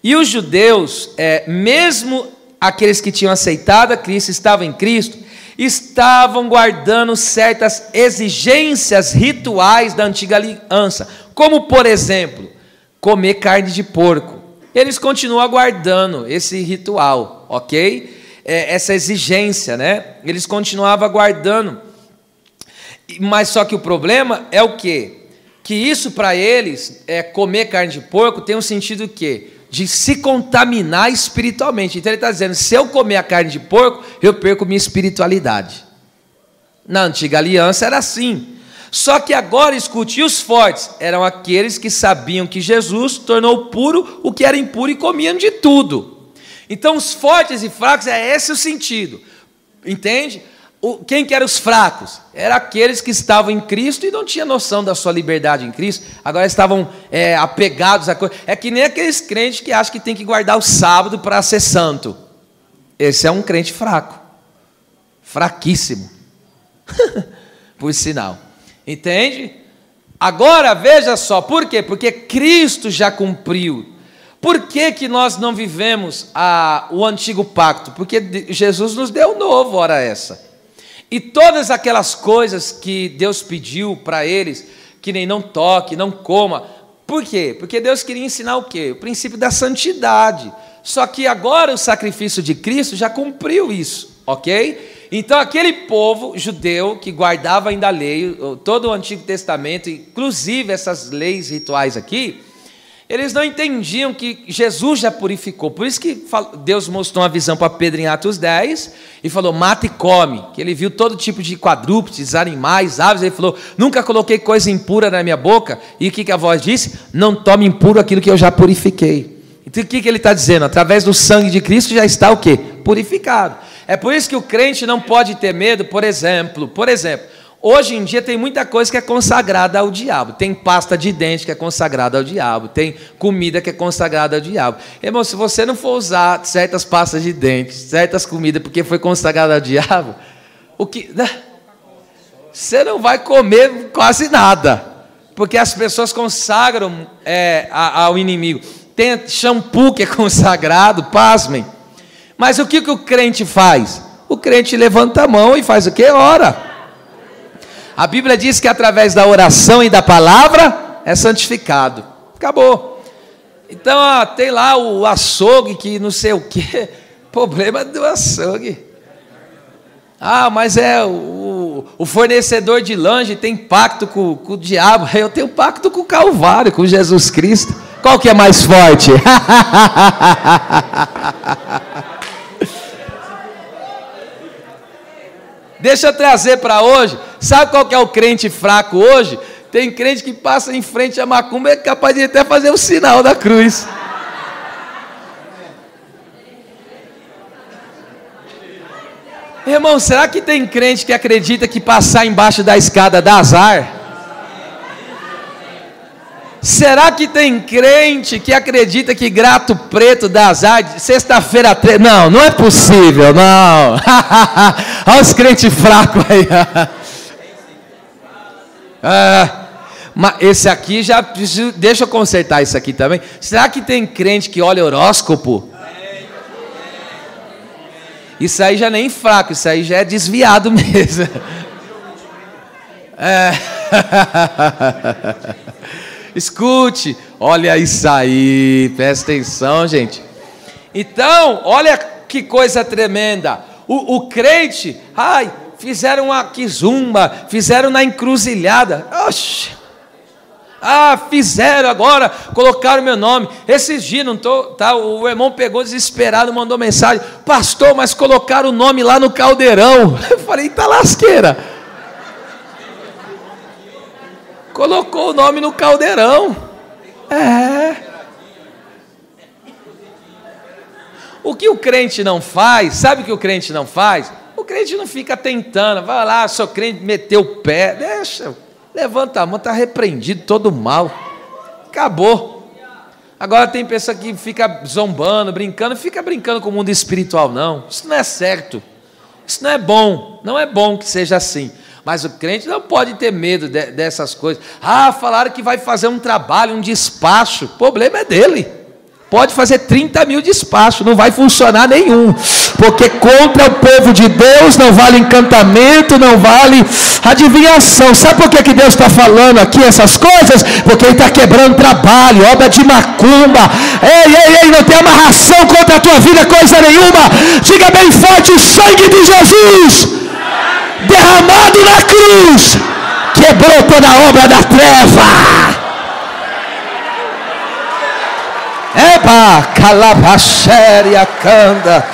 E os judeus, mesmo aqueles que tinham aceitado a Cristo, estavam em Cristo, estavam guardando certas exigências rituais da antiga aliança, como, por exemplo, comer carne de porco. Eles continuam aguardando esse ritual, ok? Essa exigência, né? Eles continuavam aguardando. Mas só que o problema é o quê? Que isso para eles, comer carne de porco, tem um sentido o quê? De se contaminar espiritualmente. Então ele está dizendo, se eu comer a carne de porco, eu perco minha espiritualidade. Na antiga aliança era assim. Só que agora, escute, e os fortes eram aqueles que sabiam que Jesus tornou puro o que era impuro e comiam de tudo. Então os fortes e fracos, é esse o sentido, entende? Quem que eram os fracos? Eram aqueles que estavam em Cristo e não tinham noção da sua liberdade em Cristo, agora estavam apegados a coisa. É que nem aqueles crentes que acham que tem que guardar o sábado para ser santo. Esse é um crente fraco, fraquíssimo, por sinal. Entende? Agora veja só, por quê? Porque Cristo já cumpriu. Por que nós não vivemos o antigo pacto? Porque Jesus nos deu o novo, ora essa. E todas aquelas coisas que Deus pediu para eles, que nem não toque, não coma. Por quê? Porque Deus queria ensinar o quê? O princípio da santidade. Só que agora o sacrifício de Cristo já cumpriu isso, ok? Então aquele povo judeu que guardava ainda a lei, todo o Antigo Testamento, inclusive essas leis rituais aqui, eles não entendiam que Jesus já purificou. Por isso que Deus mostrou uma visão para Pedro em Atos 10 e falou, mata e come, que ele viu todo tipo de quadrúpedes, animais, aves. Ele falou, nunca coloquei coisa impura na minha boca. E o que a voz disse? Não tome impuro aquilo que eu já purifiquei. Então o que ele está dizendo? Através do sangue de Cristo já está o quê? Purificado. É por isso que o crente não pode ter medo, por exemplo, hoje em dia tem muita coisa que é consagrada ao diabo. Tem pasta de dente que é consagrada ao diabo, tem comida que é consagrada ao diabo. Irmão, se você não for usar certas pastas de dente, certas comidas porque foi consagrada ao diabo, você não vai comer quase nada, porque as pessoas consagram ao inimigo. Tem shampoo que é consagrado, pasmem. Mas o que o crente faz? O crente levanta a mão e faz o quê? Ora. A Bíblia diz que através da oração e da palavra é santificado. Acabou. Então, tem lá o açougue que não sei o quê. Problema do açougue. Mas o fornecedor de lanche tem pacto com o diabo. Eu tenho pacto com o Calvário, com Jesus Cristo. Qual que é mais forte? Deixa eu trazer para hoje. Sabe qual que é o crente fraco hoje? Tem crente que passa em frente à macumba e é capaz de até fazer o sinal da cruz. Irmão, será que tem crente que acredita que passar embaixo da escada dá azar? Será que tem crente que acredita que gato preto dá azar? Sexta-feira 13. Não, não é possível, não. Olha os crentes fracos aí. Mas esse aqui já preciso, deixa eu consertar isso aqui também. Será que tem crente que olha horóscopo? Isso aí já nem fraco, isso aí já é desviado mesmo. Escute, olha isso aí, presta atenção, gente. Então, olha que coisa tremenda. O crente, fizeram a quizumba, fizeram na encruzilhada. Oxe. Fizeram agora, colocaram meu nome. Esses dias, não tô, tá, o irmão pegou desesperado, mandou mensagem: pastor, mas colocaram o nome lá no caldeirão. Eu falei: tá lasqueira. Colocou o nome no caldeirão. O que o crente não faz, sabe o que o crente não faz? O crente não fica tentando, vai lá, seu crente meteu o pé, deixa, levanta a mão, está repreendido todo mal, acabou. Agora tem pessoa que fica zombando, brincando, fica brincando com o mundo espiritual, não, isso não é certo, isso não é bom que seja assim. Mas o crente não pode ter medo dessas coisas. Falaram que vai fazer um trabalho, um despacho. O problema é dele. Pode fazer 30 mil despachos, não vai funcionar nenhum. Porque contra o povo de Deus não vale encantamento, não vale adivinhação. Sabe por que Deus está falando aqui essas coisas? Porque Ele está quebrando trabalho, obra de macumba. Ei, não tem amarração contra a tua vida, coisa nenhuma. Diga bem forte: o sangue de Jesus derramado na cruz quebrou toda a obra da treva. Calabaxéria canda.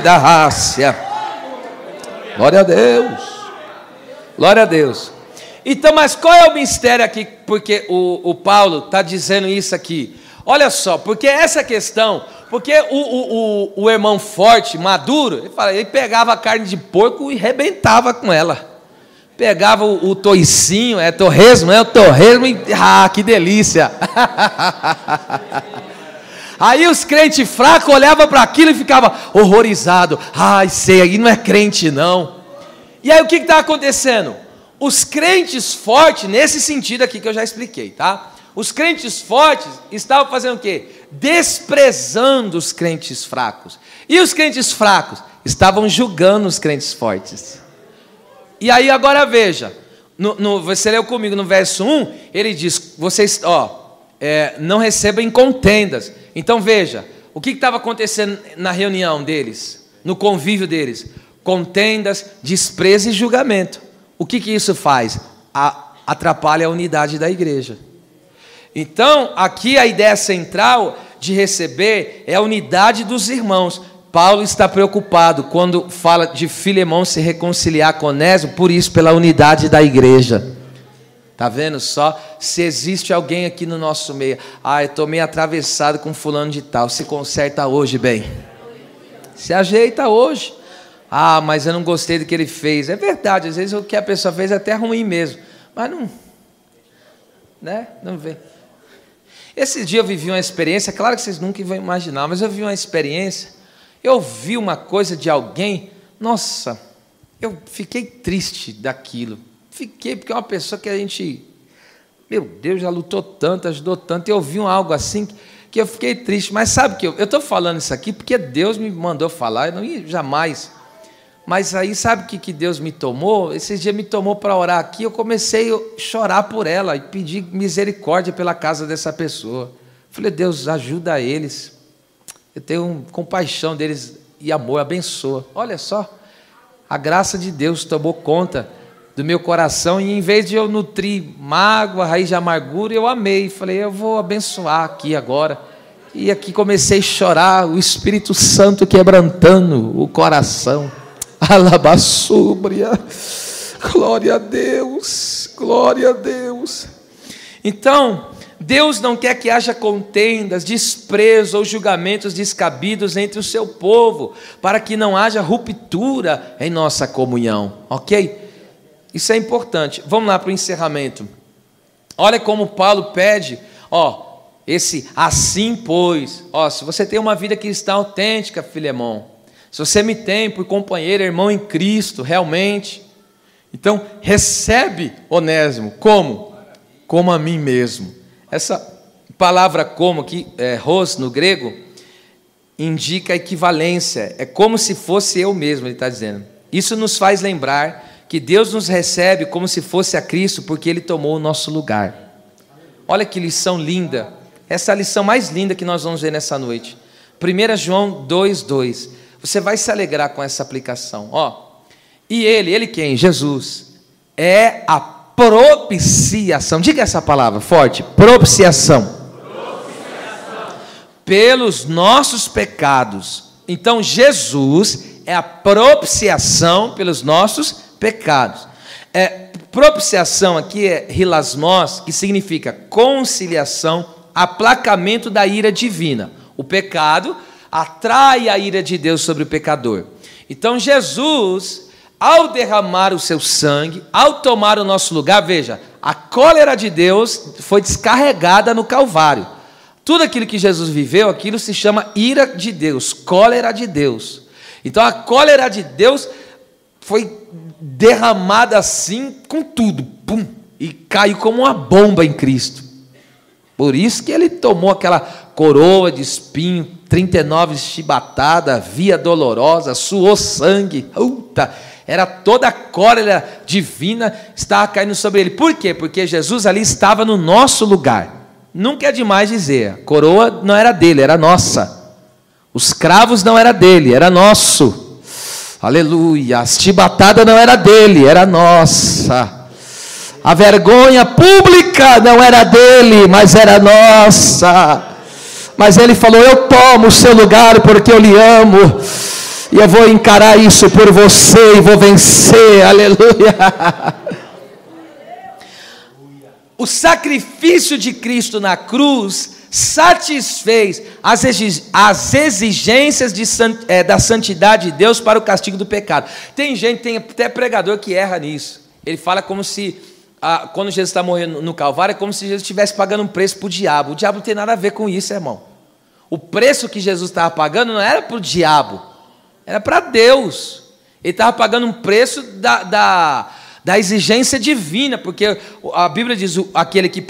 Da rácia. Glória a Deus. Glória a Deus. Então, mas qual é o mistério aqui? Porque o Paulo está dizendo isso aqui. Olha só, porque essa questão, porque o irmão forte, maduro, ele pegava a carne de porco e rebentava com ela. Pegava o toicinho, torresmo, o torresmo, e que delícia. Aí os crentes fracos olhavam para aquilo e ficavam horrorizados. Isso aí não é crente não. E aí o que está acontecendo? Os crentes fortes, nesse sentido aqui que eu já expliquei, tá? Os crentes fortes estavam fazendo o quê? Desprezando os crentes fracos. E os crentes fracos estavam julgando os crentes fortes. E aí agora veja, você leu comigo no verso 1, ele diz: vocês não recebem contendas. Então veja, o que estava acontecendo na reunião deles, no convívio deles? Contendas, desprezo e julgamento. O que isso faz? Atrapalha a unidade da igreja. Então, aqui a ideia central de receber é a unidade dos irmãos. Paulo está preocupado quando fala de Filemão se reconciliar com Onésimo, por isso, pela unidade da igreja. Está vendo só? Se existe alguém aqui no nosso meio, eu estou meio atravessado com fulano de tal, se conserta hoje, bem. Se ajeita hoje. Mas eu não gostei do que ele fez. É verdade, às vezes o que a pessoa fez é até ruim mesmo, mas não, né? Não vê. Esse dia eu vivi uma experiência, claro que vocês nunca vão imaginar, mas eu vivi uma experiência. Eu vi uma coisa de alguém, nossa, eu fiquei triste daquilo. Fiquei, porque é uma pessoa que a gente, meu Deus, já lutou tanto, ajudou tanto. Eu vi algo assim que eu fiquei triste. Mas sabe que eu estou falando isso aqui porque Deus me mandou falar, eu não ia jamais. Mas aí sabe o que Deus me tomou? Esses dias me tomou para orar aqui, eu comecei a chorar por ela e pedir misericórdia pela casa dessa pessoa. Falei: Deus, ajuda eles. Eu tenho compaixão deles e amor, abençoa. Olha só, a graça de Deus tomou conta do meu coração e em vez de eu nutrir mágoa, raiz de amargura, eu amei. Falei: eu vou abençoar aqui agora. E aqui comecei a chorar, o Espírito Santo quebrantando o coração. Alabassúbria, glória a Deus, glória a Deus. Então, Deus não quer que haja contendas, desprezo ou julgamentos descabidos entre o seu povo, para que não haja ruptura em nossa comunhão, ok? Isso é importante. Vamos lá para o encerramento. Olha como Paulo pede, esse assim pois. Se você tem uma vida cristã autêntica, Filemão, Se você me tem por companheiro, irmão em Cristo, realmente, então recebe Onésimo. Como? Como a mim mesmo. Essa palavra como aqui, ros no grego, indica equivalência. É como se fosse eu mesmo, ele está dizendo. Isso nos faz lembrar que Deus nos recebe como se fosse a Cristo, porque Ele tomou o nosso lugar. Olha que lição linda. Essa é a lição mais linda que nós vamos ver nessa noite. 1 João 2,2. Você vai se alegrar com essa aplicação. E ele quem? Jesus. É a propiciação. Diga essa palavra forte. Propiciação. Pelos nossos pecados. Então Jesus é a propiciação pelos nossos pecados. Propiciação aqui é hilasmos, que significa conciliação, aplacamento da ira divina. O pecado atrai a ira de Deus sobre o pecador. Então Jesus, ao derramar o seu sangue, ao tomar o nosso lugar, veja, a cólera de Deus foi descarregada no Calvário. Tudo aquilo que Jesus viveu, aquilo se chama ira de Deus, cólera de Deus. Então a cólera de Deus foi derramada assim com tudo, pum, e caiu como uma bomba em Cristo. Por isso que ele tomou aquela coroa de espinho, 39 chibatadas, via dolorosa, suou sangue, era toda a cólera divina estava caindo sobre ele. Por quê? Porque Jesus ali estava no nosso lugar. Nunca é demais dizer, a coroa não era dele, era nossa. Os cravos não era dele, era nosso. Aleluia. A chibatada não era dele, era nossa. A vergonha pública não era dele, mas era nossa. Mas ele falou: eu tomo o seu lugar porque eu lhe amo, e eu vou encarar isso por você e vou vencer. Aleluia. O sacrifício de Cristo na cruz satisfez as exigências da santidade de Deus para o castigo do pecado. Tem até pregador que erra nisso. Ele fala como se, quando Jesus está morrendo no Calvário, é como se Jesus estivesse pagando um preço para o diabo. O diabo não tem nada a ver com isso, irmão. O preço que Jesus estava pagando não era para o diabo, era para Deus. Ele estava pagando um preço da exigência divina, porque a Bíblia diz: aquele que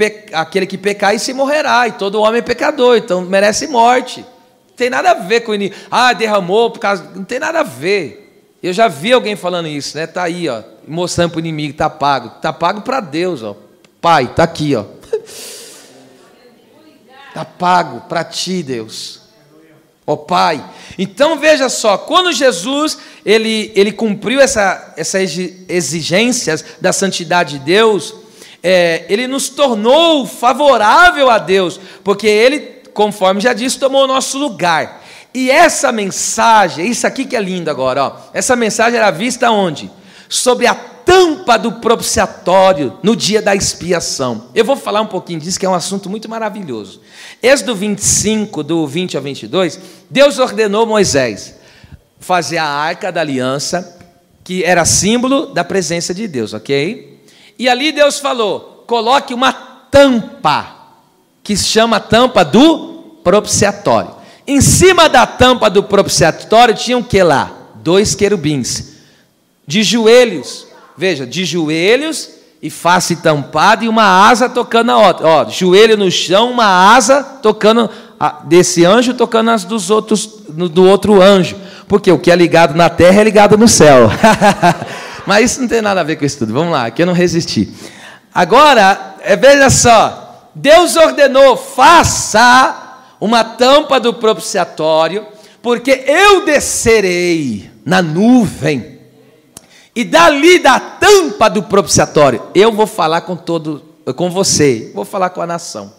pecar e se morrerá, e todo homem é pecador, então merece morte. Não tem nada a ver com ele. Derramou por causa. Não tem nada a ver. Eu já vi alguém falando isso, né? Está aí, mostrando para o inimigo: está pago para Deus, Pai, está aqui, está pago para ti, Deus. Pai. Então veja só, quando Jesus ele cumpriu essas exigências da santidade de Deus, ele nos tornou favorável a Deus, porque ele, conforme já disse, tomou o nosso lugar. E essa mensagem, isso aqui que é lindo agora, essa mensagem era vista onde? Sobre a tampa do propiciatório no dia da expiação. Eu vou falar um pouquinho disso, que é um assunto muito maravilhoso. Êxodo 25, do 20 ao 22, Deus ordenou Moisés fazer a arca da aliança, que era símbolo da presença de Deus, ok? E ali Deus falou: coloque uma tampa, que se chama tampa do propiciatório. Em cima da tampa do propiciatório tinha o que lá? 2 querubins, de joelhos, veja, de joelhos e face tampada, e uma asa tocando a outra, joelho no chão, uma asa tocando desse anjo, tocando as do outro anjo, porque o que é ligado na terra é ligado no céu. Mas isso não tem nada a ver com isso tudo. Vamos lá, que eu não resisti. Agora, veja só, Deus ordenou: faça uma tampa do propiciatório, porque eu descerei na nuvem, e dali da tampa do propiciatório eu vou falar com você, vou falar com a nação.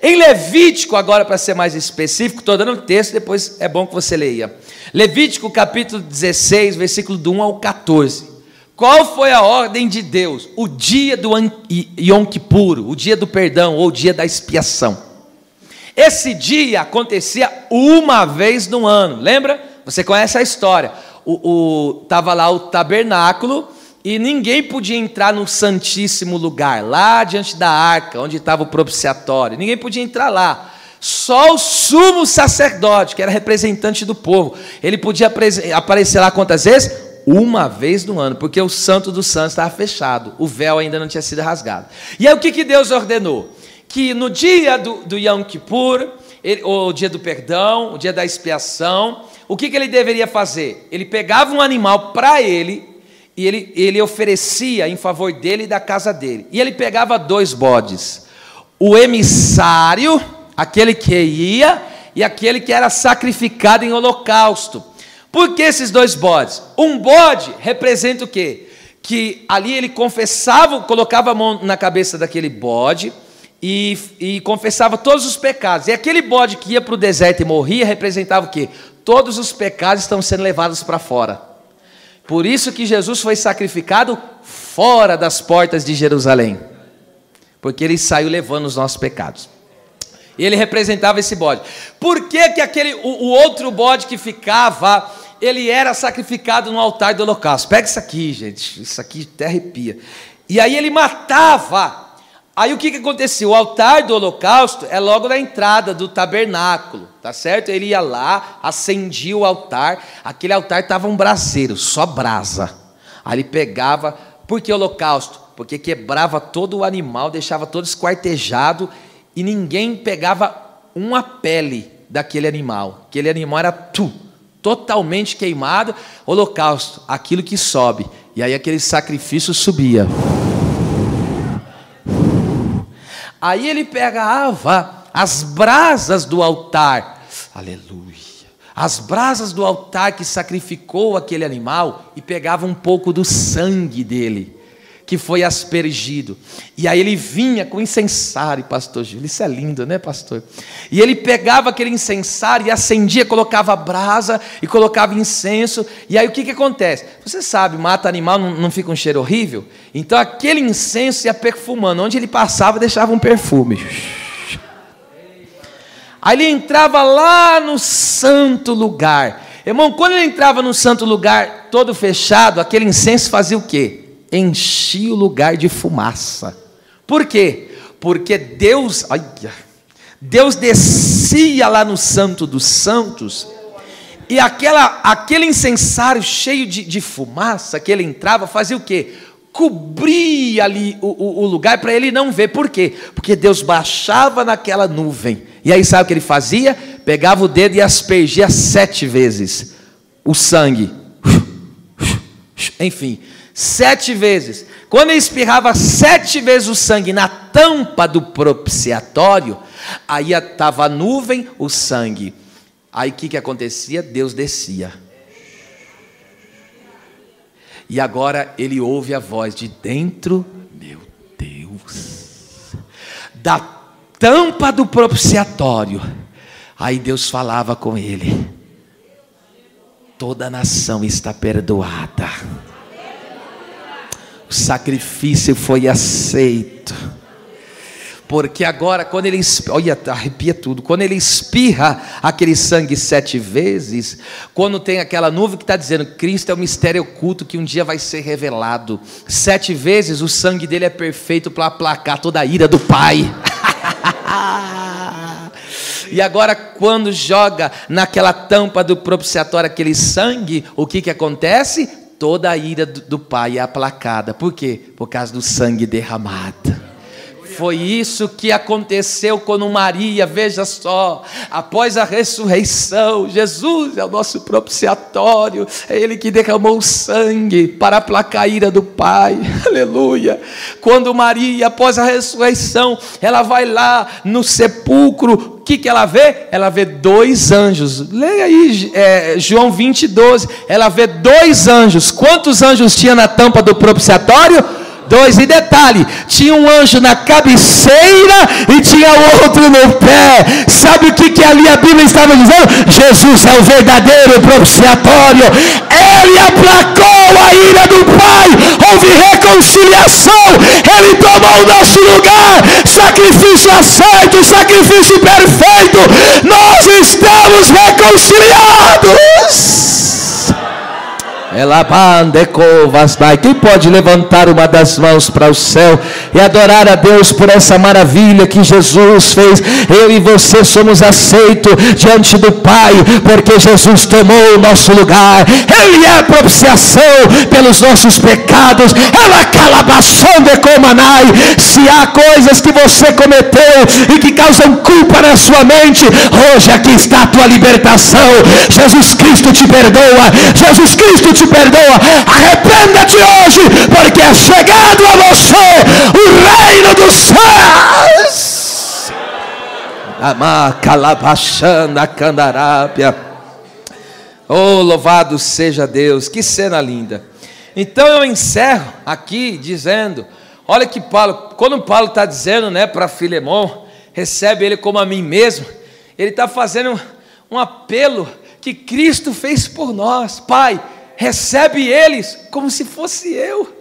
Em Levítico, agora para ser mais específico, estou dando um texto, depois é bom que você leia. Levítico capítulo 16, versículo do 1 ao 14. Qual foi a ordem de Deus? O dia do Yom Kippur, o dia do perdão, ou o dia da expiação. Esse dia acontecia uma vez no ano, lembra? Você conhece a história. Estava lá o tabernáculo, e ninguém podia entrar no santíssimo lugar, lá diante da arca, onde estava o propiciatório. Ninguém podia entrar lá. Só o sumo sacerdote, que era representante do povo, ele podia aparecer lá quantas vezes? Uma vez no ano, porque o Santo dos Santos estava fechado, o véu ainda não tinha sido rasgado. E aí o que Deus ordenou? Que no dia do Yom Kippur, o dia do perdão, o dia da expiação, o que ele deveria fazer? Ele pegava um animal para ele, e ele oferecia em favor dele e da casa dele. E ele pegava 2 bodes, o emissário, aquele que ia, e aquele que era sacrificado em holocausto. Por que esses 2 bodes? Um bode representa o quê? Que ali ele confessava, colocava a mão na cabeça daquele bode e confessava todos os pecados. E aquele bode que ia para o deserto e morria representava o quê? Todos os pecados estão sendo levados para fora. Por isso que Jesus foi sacrificado fora das portas de Jerusalém, porque ele saiu levando os nossos pecados. Ele representava esse bode. Por que o outro bode que ficava, ele era sacrificado no altar do holocausto? Pega isso aqui, gente, isso aqui até arrepia. E aí ele matava. Aí o que acontecia? O altar do holocausto é logo na entrada do tabernáculo, tá certo? Ele ia lá, acendia o altar, aquele altar estava um braseiro, só brasa. Aí ele pegava, por que holocausto? Porque quebrava todo o animal, deixava todo esquartejado, e ninguém pegava uma pele daquele animal. Aquele animal era totalmente queimado. Holocausto, aquilo que sobe. E aí aquele sacrifício subia. Aí ele pegava as brasas do altar. Aleluia. As brasas do altar que sacrificou aquele animal e pegava um pouco do sangue dele, que foi aspergido. E aí ele vinha com incensário, pastor Gil, isso é lindo, né, pastor? E ele pegava aquele incensário e acendia, colocava brasa e colocava incenso. E aí o que acontece? Você sabe, mata animal, não fica um cheiro horrível? Então aquele incenso ia perfumando, onde ele passava deixava um perfume. Aí ele entrava lá no santo lugar. Irmão, quando ele entrava no santo lugar todo fechado, aquele incenso fazia o quê? Enchia o lugar de fumaça. Por quê? Porque Deus descia lá no Santo dos Santos, e aquele incensário cheio de fumaça que ele entrava, fazia o quê? Cobria ali o lugar para ele não ver. Por quê? Porque Deus baixava naquela nuvem, e aí sabe o que ele fazia? Pegava o dedo e aspergia 7 vezes o sangue, enfim, 7 vezes. Quando ele espirrava 7 vezes o sangue na tampa do propiciatório, aí estava a nuvem, o sangue. Aí o que acontecia? Deus descia. E agora ele ouve a voz de dentro, meu Deus, da tampa do propiciatório. Aí Deus falava com ele: toda a nação está perdoada. O sacrifício foi aceito. Porque agora, quando ele espirra, olha, arrepia tudo. Quando ele espirra aquele sangue 7 vezes, quando tem aquela nuvem que está dizendo, Cristo é o mistério oculto que um dia vai ser revelado. 7 vezes o sangue dele é perfeito para aplacar toda a ira do Pai. E agora, quando joga naquela tampa do propiciatório aquele sangue, o que acontece? Toda a ira do Pai é aplacada. Por quê? Por causa do sangue derramado. Foi isso que aconteceu quando Maria, veja só, após a ressurreição, Jesus é o nosso propiciatório, é Ele que derramou o sangue para aplacar a ira do Pai, aleluia. Quando Maria, após a ressurreição, ela vai lá no sepulcro, o que ela vê? Ela vê 2 anjos, leia aí João 20:12, ela vê 2 anjos. Quantos anjos tinha na tampa do propiciatório? 2, e detalhe, tinha um anjo na cabeceira e tinha outro no pé. Sabe o que ali a Bíblia estava dizendo? Jesus é o verdadeiro propiciatório. Ele aplacou a ira do Pai, houve reconciliação, Ele tomou o nosso lugar, sacrifício aceito, sacrifício perfeito, nós estamos reconciliados. Quem pode levantar uma das mãos para o céu e adorar a Deus por essa maravilha que Jesus fez? Eu e você somos aceitos diante do Pai, porque Jesus tomou o nosso lugar. Ele é a propiciação pelos nossos pecados. Ela calabação de comanai. Se há coisas que você cometeu e que causam culpa na sua mente, hoje aqui está a tua libertação. Jesus Cristo te perdoa. Jesus Cristo te perdoa. Arrependa-te hoje, porque é chegado a você o reino dos céus. Amacalabachanda candarápia. Oh, louvado seja Deus. Que cena linda. Então eu encerro aqui dizendo, olha que Paulo, quando Paulo está dizendo, né, para Filemão, recebe ele como a mim mesmo, ele está fazendo um apelo que Cristo fez por nós. Pai, recebe eles como se fosse eu.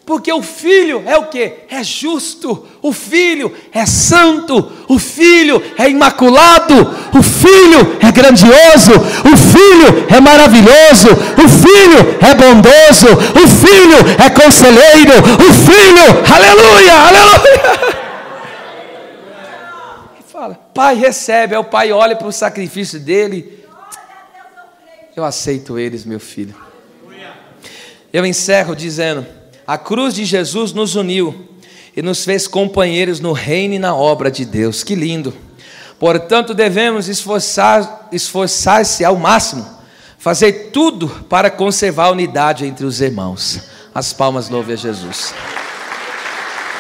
Porque o Filho é o quê? É justo, o Filho é santo, o Filho é imaculado, o Filho é grandioso, o Filho é maravilhoso, o Filho é bondoso, o Filho é conselheiro, o Filho, aleluia, aleluia. E fala, Pai, recebe, aí o Pai olha para o sacrifício dele, eu aceito eles, meu filho. Eu encerro dizendo, a cruz de Jesus nos uniu e nos fez companheiros no reino e na obra de Deus. Que lindo! Portanto, devemos esforçar-se ao máximo, fazer tudo para conservar a unidade entre os irmãos. As palmas louvem a Jesus.